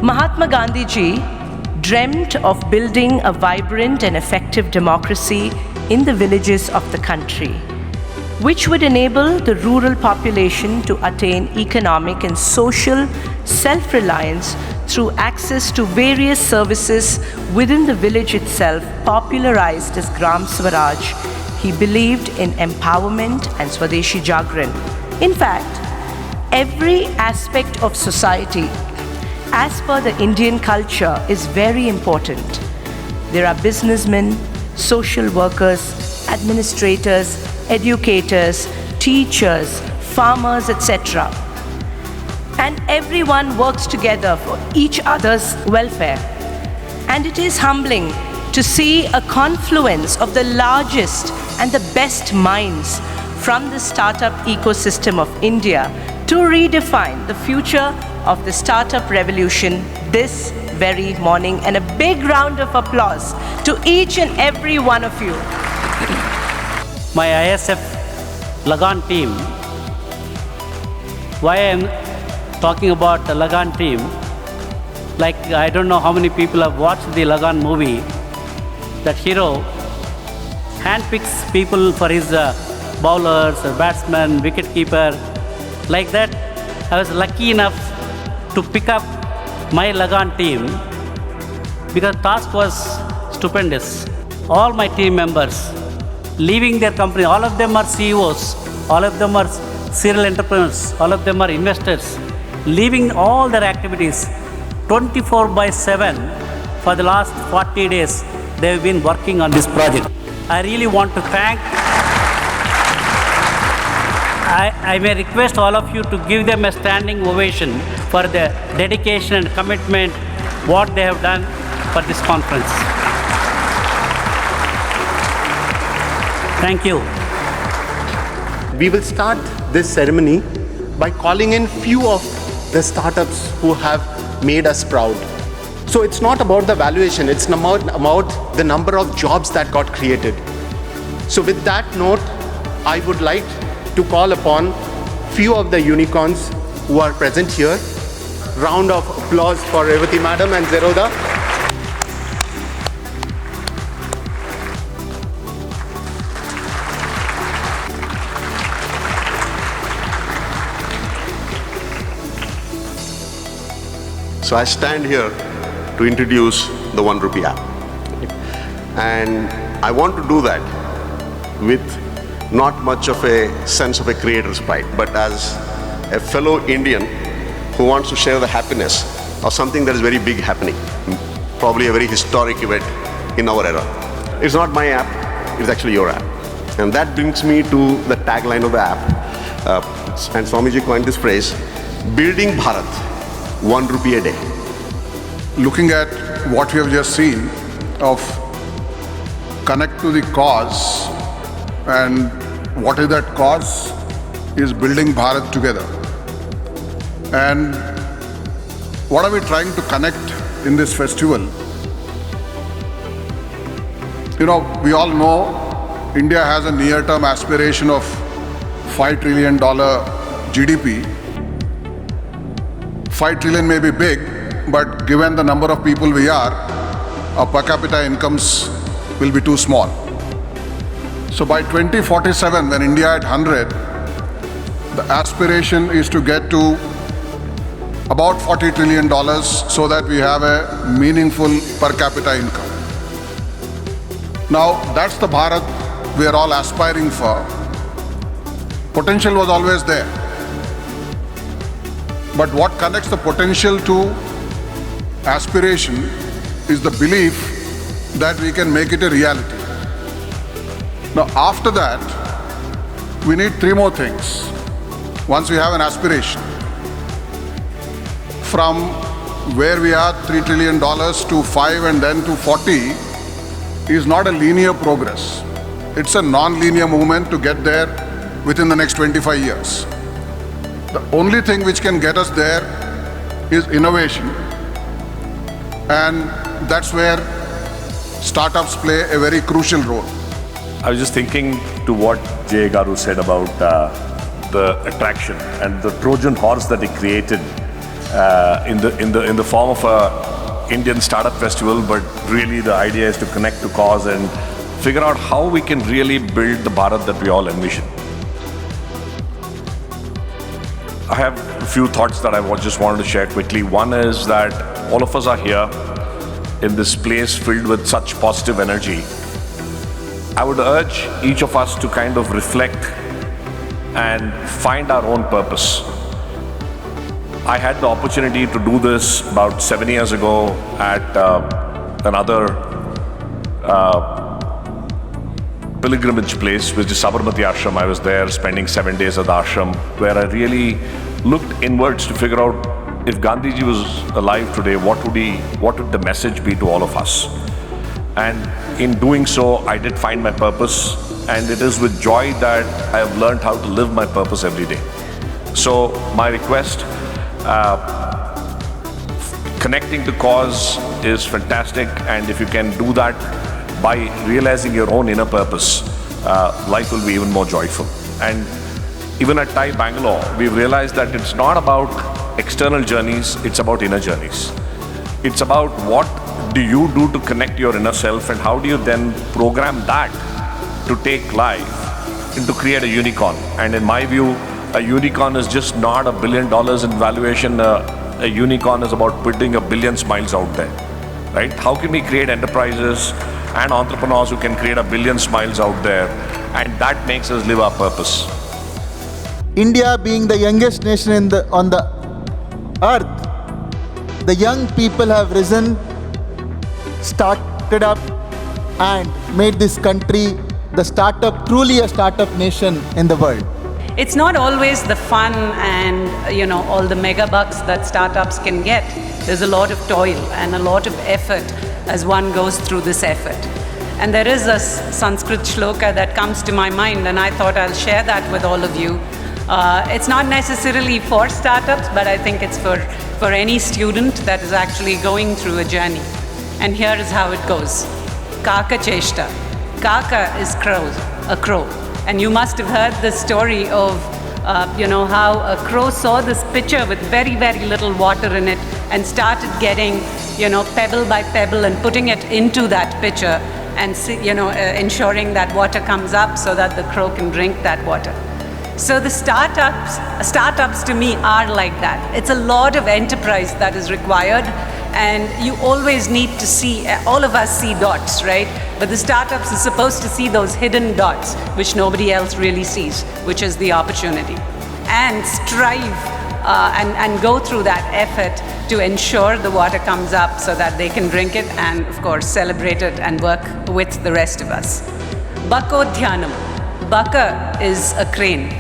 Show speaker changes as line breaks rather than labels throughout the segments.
Mahatma Gandhi ji dreamt of building a vibrant and effective democracy in the villages of the country, which would enable the rural population to attain economic and social self-reliance through access to various services within the village itself, popularized as Gram Swaraj. He believed in empowerment and Swadeshi Jagran. In fact, every aspect of society, as per the Indian culture, is very important. There are businessmen, social workers, administrators, educators, teachers, farmers, etc. And everyone works together for each other's welfare. And it is humbling to see a confluence of the largest and the best minds from the startup ecosystem of India to redefine the future of the startup revolution this very morning. And a big round of applause to each and every one of you.
My ISF Lagan team. Why I am talking about the Lagan team? Like, I don't know how many people have watched the Lagan movie. That hero handpicks people for his bowlers, batsmen, wicketkeeper. Like that, I was lucky enough to pick up my Lagan team because the task was stupendous. All my team members leaving their company, all of them are CEOs, all of them are serial entrepreneurs, all of them are investors, leaving all their activities 24/7 for the last 40 days. They have been working on this project. I really want to thank. I may request all of you to give them a standing ovation for the dedication and commitment what they have done for this conference. Thank you.
We will start this ceremony by calling in few of the startups who have made us proud. So it's not about the valuation, it's about the number of jobs that got created. So with that note, I would like to call upon few of the unicorns who are present here. Round of applause for Revati Madam and Zeroda.
So I stand here to introduce the 1 Rupee app. And I want to do that with not much of a sense of a creator's pride, but as a fellow Indian who wants to share the happiness of something that is very big happening, probably a very historic event in our era. It's not my app, it's actually your app. And that brings me to the tagline of the app. And Swamiji coined this phrase, building Bharat, 1 Rupee a day.
Looking at what we have just seen of connect to the cause, and what is that cause is building Bharat together. And what are we trying to connect in this festival? You know, we all know India has a near-term aspiration of $5 trillion GDP. 5 trillion may be big, but given the number of people we are, our per capita incomes will be too small. So by 2047, when India at 100, the aspiration is to get to about $40 trillion so that we have a meaningful per capita income. Now, that's the Bharat we are all aspiring for. Potential was always there. But what connects the potential to aspiration is the belief that we can make it a reality. Now, after that, we need 3 more things. Once we have an aspiration, from where we are, $3 trillion to 5 and then to 40 is not a linear progress. It's a non-linear movement to get there within the next 25 years. The only thing which can get us there is innovation. And that's where startups play a very crucial role.
I was just thinking to what Jay Garu said about the attraction and the Trojan horse that he created in the form of a Indian startup festival, but really the idea is to connect to cause and figure out how we can really build the Bharat that we all envision. I have a few thoughts that I just wanted to share quickly. One is that all of us are here in this place filled with such positive energy. I would urge each of us to kind of reflect and find our own purpose. I had the opportunity to do this about 7 years ago at another pilgrimage place, which is Sabarmati Ashram. I was there spending 7 days at the ashram, where I really looked inwards to figure out if Gandhiji was alive today, what would the message be to all of us? And in doing so, I did find my purpose, and it is with joy that I have learned how to live my purpose every day. So my request, connecting to cause is fantastic, and if you can do that by realizing your own inner purpose, life will be even more joyful. And even at TiE Bangalore, we've realized that it's not about external journeys, it's about inner journeys. It's about what do you do to connect your inner self, and how do you then program that to take life and to create a unicorn. And in my view, a unicorn is just not $1 billion in valuation. A unicorn is about putting 1 billion smiles out there, right? How can we create enterprises and entrepreneurs who can create 1 billion smiles out there, and that makes us live our purpose.
India being the youngest nation on the earth, the young people have risen, started up and made this country truly a startup nation in the world.
It's not always the fun and all the mega bucks that startups can get. There's a lot of toil and a lot of effort as one goes through this effort. And there is a Sanskrit shloka that comes to my mind, and I thought I'll share that with all of you. It's not necessarily for startups, but I think it's for any student that is actually going through a journey. And here is how it goes. Kaka cheshta. Kaka is a crow. And you must have heard the story of how a crow saw this pitcher with very, very little water in it and started getting, pebble by pebble and putting it into that pitcher and, ensuring that water comes up so that the crow can drink that water. So the startups to me are like that. It's a lot of enterprise that is required, and you always need to see, all of us see dots, right? But the startups are supposed to see those hidden dots, which nobody else really sees, which is the opportunity. And strive and go through that effort to ensure the water comes up so that they can drink it and, of course, celebrate it and work with the rest of us. Bako Dhyanam. Baka is a crane.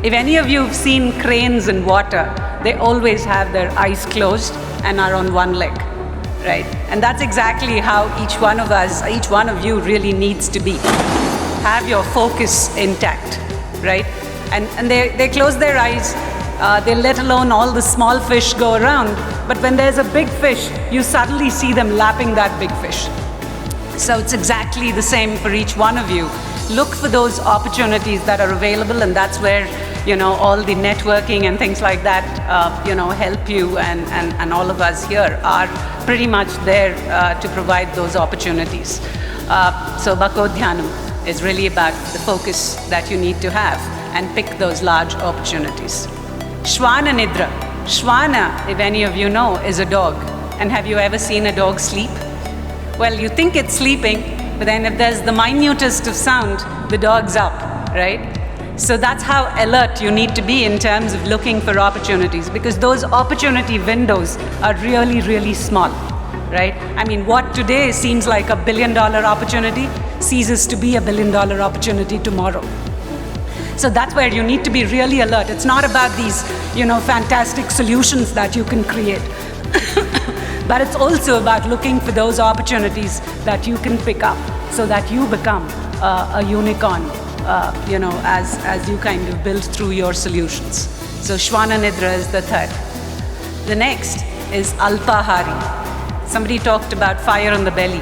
If any of you have seen cranes in water, they always have their eyes closed and are on one leg, right? And that's exactly how each one of us, each one of you really needs to be. Have your focus intact, right? And they close their eyes, they let alone all the small fish go around, but when there's a big fish, you suddenly see them lapping that big fish. So it's exactly the same for each one of you. Look for those opportunities that are available, and that's where all the networking and things like that help you, and all of us here are pretty much there to provide those opportunities. So Bako Dhyanam is really about the focus that you need to have and pick those large opportunities. Shwana Nidra. Shwana, if any of you know, is a dog. And have you ever seen a dog sleep? Well, you think it's sleeping, but then if there's the minutest of sound, the dog's up, right? So that's how alert you need to be in terms of looking for opportunities, because those opportunity windows are really, really small, right? I mean, what today seems like $1 billion opportunity ceases to be $1 billion opportunity tomorrow. So that's where you need to be really alert. It's not about these, fantastic solutions that you can create. But it's also about looking for those opportunities that you can pick up so that you become a unicorn, as you kind of build through your solutions. So Shwana Nidra is the third. The next is Alpahari. Somebody talked about fire on the belly.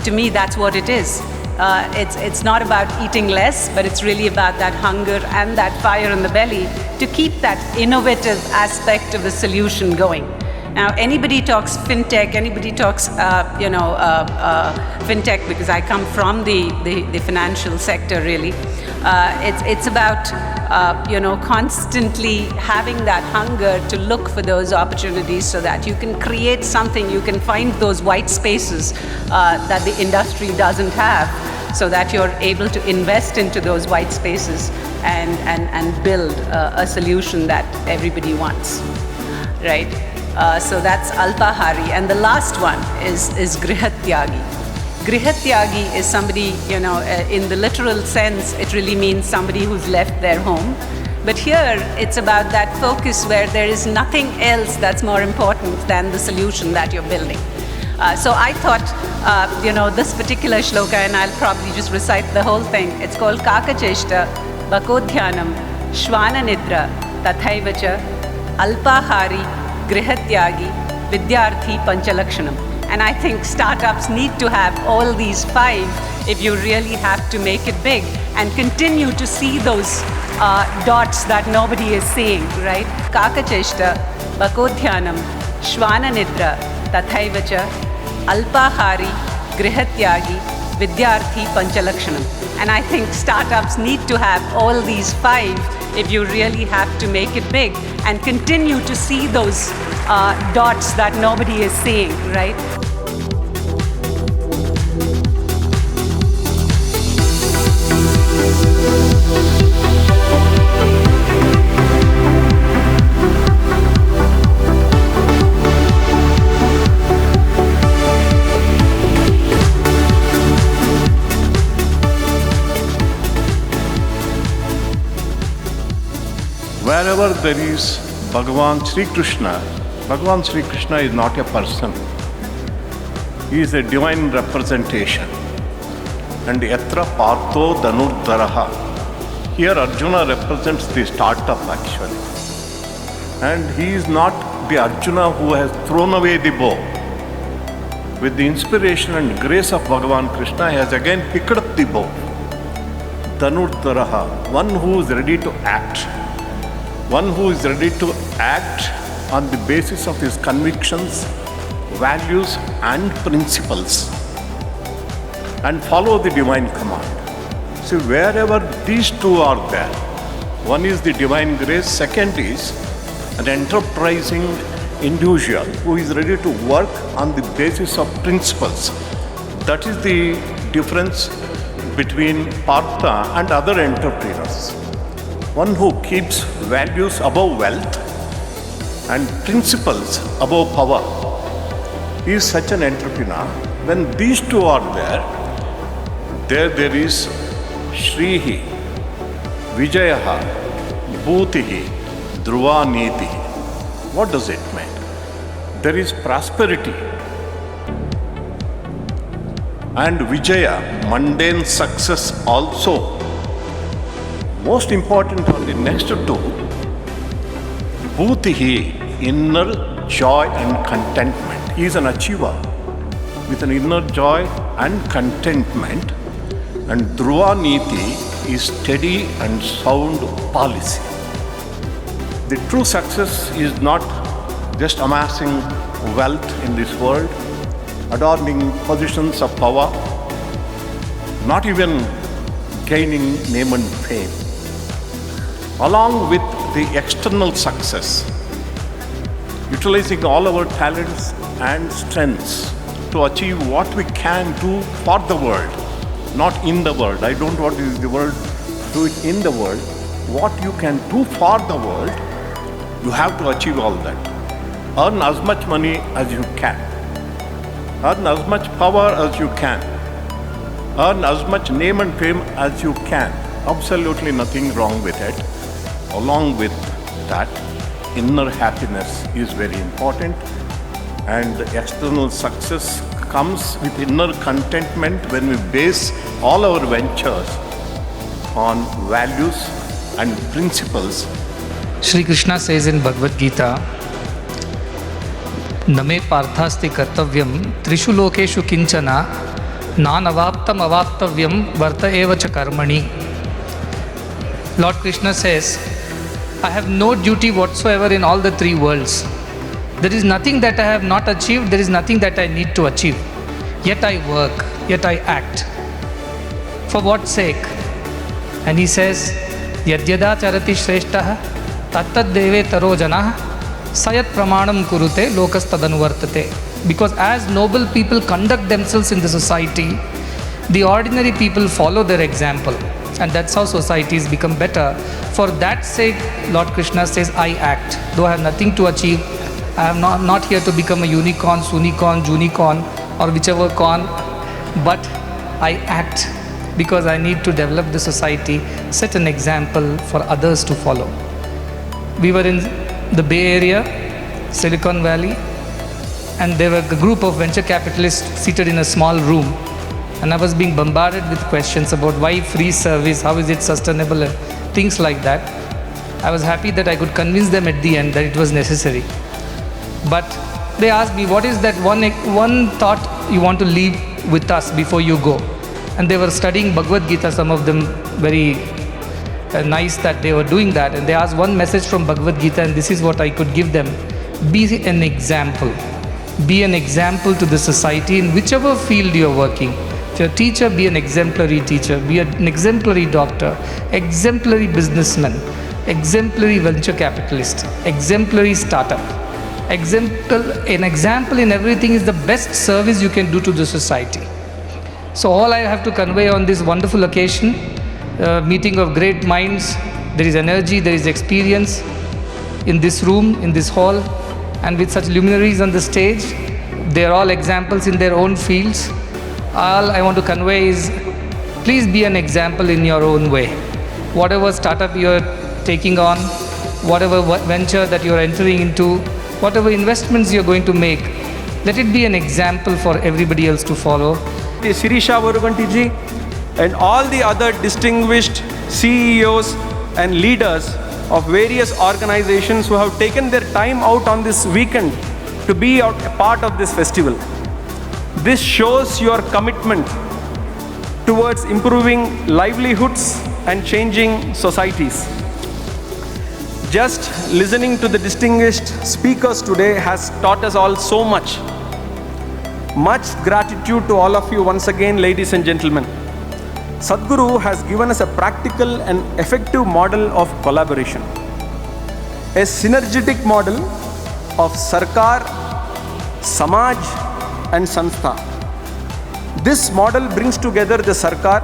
to me, that's what it is. It's not about eating less, but it's really about that hunger and that fire in the belly to keep that innovative aspect of the solution going. Now, anybody talks fintech, anybody talks, fintech, because I come from the financial sector, really. It's about, constantly having that hunger to look for those opportunities so that you can create something, you can find those white spaces that the industry doesn't have, so that you're able to invest into those white spaces and build a solution that everybody wants, right? So that's Alpahari. And the last one is Grihatyagi. Grihatyagi is somebody, in the literal sense, it really means somebody who's left their home. But here, it's about that focus where there is nothing else that's more important than the solution that you're building. So I thought, this particular shloka, and I'll probably just recite the whole thing. It's called Kakacheshta, Bakodhyanam, Shwana Nidra, Tathaivacha, Alpahari, Grihatyagi, Vidyarthi, Panchalakshanam. And I think startups need to have all these 5 if you really have to make it big and continue to see those dots that nobody is seeing, right? Kakacheshta, Bakodhyanam, Shwana Nidra, Tathaivacha, Alpahari, Grihatyagi, Vidyarthi, Panchalakshanam. And I think startups need to have all these 5 if you really have to make it big and continue to see those dots that nobody is seeing, right?
Wherever there is Bhagavan Sri Krishna is not a person. He is a divine representation. And Yatra Partho Dhanurdharaha. Here Arjuna represents the startup actually. And he is not the Arjuna who has thrown away the bow. With the inspiration and grace of Bhagavan Krishna, he has again picked up the bow. Dhanurdharaha, one who is ready to act. One who is ready to act on the basis of his convictions, values and principles and follow the divine command. See, wherever these two are there, one is the divine grace, second is an enterprising individual who is ready to work on the basis of principles. That is the difference between Partha and other entrepreneurs. One who keeps values above wealth and principles above power is such an entrepreneur. When these two are there is Shrihi, Vijayaha, Bhutihi, Dhruva Nitihi. What does it mean? There is prosperity and Vijaya, mundane success also. Most important are the next two. Bhutihi, inner joy and contentment. He is an achiever with an inner joy and contentment. And Dhruva Niti is steady and sound policy. The true success is not just amassing wealth in this world, adorning positions of power, not even gaining name and fame. Along with the external success, utilizing all our talents and strengths to achieve what we can do for the world, not in the world. I don't want the world to do it in the world. What you can do for the world, you have to achieve all that. Earn as much money as you can. Earn as much power as you can. Earn as much name and fame as you can. Absolutely nothing wrong with it. Along with that, inner happiness is very important, and external success comes with inner contentment when we base all our ventures on values and principles.
Sri Krishna says in Bhagavad Gita, Name parthasti kartavyam trishu lokeshu kinchana nanavaptam avaptavyam varta eva cha karmani. Lord Krishna says, I have no duty whatsoever in all the three worlds. There is nothing that I have not achieved, there is nothing that I need to achieve. Yet I work, yet I act. For what sake? And he says, Yadyada charati shreshtaha tattad deve taro janah sayat pramanam kurute lokas tadanuvartate. Because as noble people conduct themselves in the society, the ordinary people follow their example. And that's how societies become better. For that sake, Lord Krishna says, I act. Though I have nothing to achieve, I am not here to become a unicorn, sunicorn, junicorn, or whichever corn, but I act because I need to develop the society, set an example for others to follow. We were in the Bay Area, Silicon Valley, and there were a group of venture capitalists seated in a small room. And I was being bombarded with questions about why free service, how is it sustainable, and things like that. I was happy that I could convince them at the end that it was necessary. But they asked me, what is that one thought you want to leave with us before you go? And they were studying Bhagavad Gita, some of them very nice that they were doing that. And they asked one message from Bhagavad Gita, and this is what I could give them. Be an example. Be an example to the society in whichever field you are working. If you're a teacher, be an exemplary teacher. Be an exemplary doctor, exemplary businessman, exemplary venture capitalist, exemplary startup. An example in everything is the best service you can do to the society. So all I have to convey on this wonderful occasion, meeting of great minds, there is energy, there is experience in this room, in this hall, and with such luminaries on the stage. They are all examples in their own fields. All I want to convey is, please be an example in your own way. Whatever startup you are taking on, whatever venture that you are entering into, whatever investments you are going to make, let it be an example for everybody else to follow.
Sirisha Varuganti ji and all the other distinguished CEOs and leaders of various organizations who have taken their time out on this weekend to be a part of this festival. This shows your commitment towards improving livelihoods and changing societies. Just listening to the distinguished speakers today has taught us all so much. Much gratitude to all of you once again, ladies and gentlemen. Sadhguru has given us a practical and effective model of collaboration. A synergetic model of Sarkar, Samaj and Sanstha. This model brings together the Sarkar,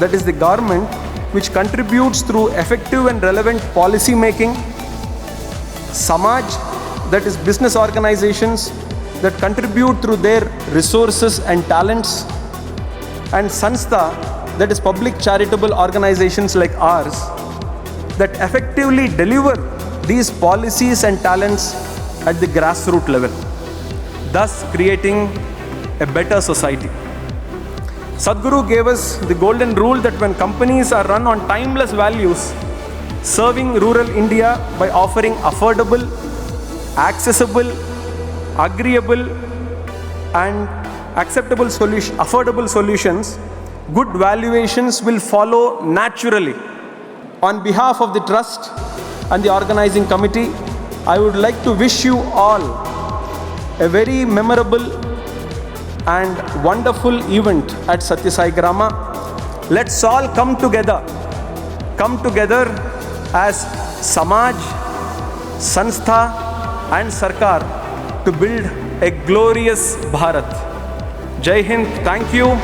that is the government, which contributes through effective and relevant policy making, Samaj, that is business organizations that contribute through their resources and talents, and Sanstha, that is public charitable organizations like ours, that effectively deliver these policies and talents at the grassroots level, thus creating a better society. Sadhguru gave us the golden rule that when companies are run on timeless values, serving rural India by offering affordable, accessible, agreeable and acceptable affordable solutions, good valuations will follow naturally. On behalf of the trust and the organizing committee, I would like to wish you all a very memorable and wonderful event at Satya Sai Grama. Let's all come together as Samaj, Sanstha and Sarkar to build a glorious Bharat. Jai Hind, thank you.